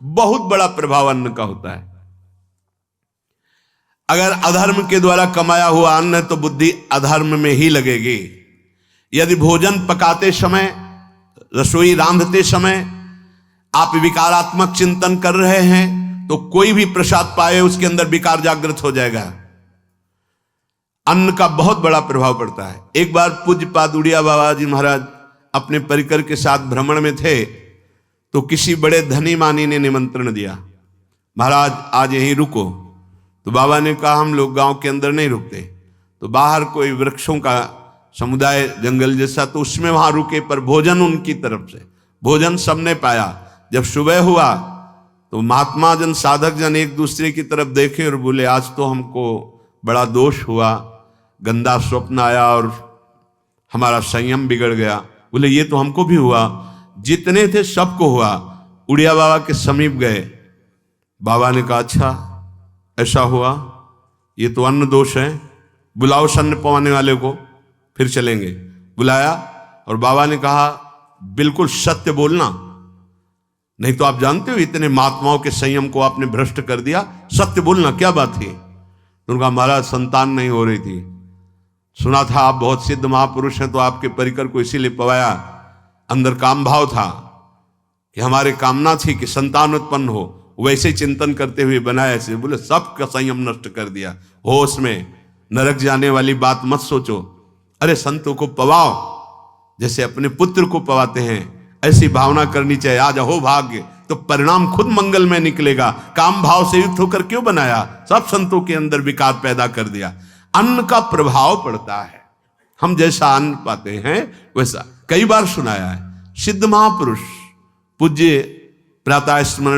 बहुत बड़ा प्रभाव अन्न का होता है। अगर अधर्म के द्वारा कमाया हुआ अन्न है तो बुद्धि अधर्म में ही लगेगी। यदि भोजन पकाते समय, रसोई रांधते समय आप विकारात्मक चिंतन कर रहे हैं तो कोई भी प्रसाद पाए उसके अंदर विकार जागृत हो जाएगा। अन्न का बहुत बड़ा प्रभाव पड़ता है। एक बार पूज्य पाद उड़िया बाबा जी महाराज अपने परिकर के साथ भ्रमण में थे तो किसी बड़े धनी मानी ने निमंत्रण दिया, महाराज आज यहीं रुको। तो बाबा ने कहा हम लोग गांव के अंदर नहीं रुकते, तो बाहर कोई वृक्षों का समुदाय जंगल जैसा, तो उसमें वहां रुके, पर भोजन उनकी तरफ से, भोजन सबने पाया। जब सुबह हुआ तो महात्मा जन, साधक जन एक दूसरे की तरफ देखे और बोले आज तो हमको बड़ा दोष हुआ, गंदा स्वप्न आया और हमारा संयम बिगड़ गया। बोले ये तो हमको भी हुआ, जितने थे सबको हुआ। उड़िया बाबा के समीप गए, बाबा ने कहा अच्छा ऐसा हुआ, ये तो अन्न दोष है, बुलाओ सन्न पवाने वाले को, फिर चलेंगे। बुलाया और बाबा ने कहा बिल्कुल सत्य बोलना, नहीं तो आप जानते हो इतने महात्माओं के संयम को आपने भ्रष्ट कर दिया, सत्य बोलना क्या बात थी। तो उनका महाराज संतान नहीं हो रही थी, सुना था आप बहुत सिद्ध महापुरुष हैं तो आपके परिकर को इसीलिए पवाया, अंदर काम भाव था कि हमारे कामना थी कि संतान उत्पन्न हो, वैसे चिंतन करते हुए बनाया ऐसे। बोले सबका संयम नष्ट कर दिया, होश में, नरक जाने वाली बात मत सोचो। अरे संतों को पवाओ जैसे अपने पुत्र को पवाते हैं, ऐसी भावना करनी चाहिए। आज हो भाग्य तो परिणाम खुद मंगल में निकलेगा। काम भाव से युक्त होकर क्यों बनाया, सब संतों के अंदर विकार पैदा कर दिया। अन्न का प्रभाव पड़ता है, हम जैसा अन्न पाते हैं वैसा। कई बार सुनाया है, सिद्ध महापुरुष पूज्य प्रातः स्मरण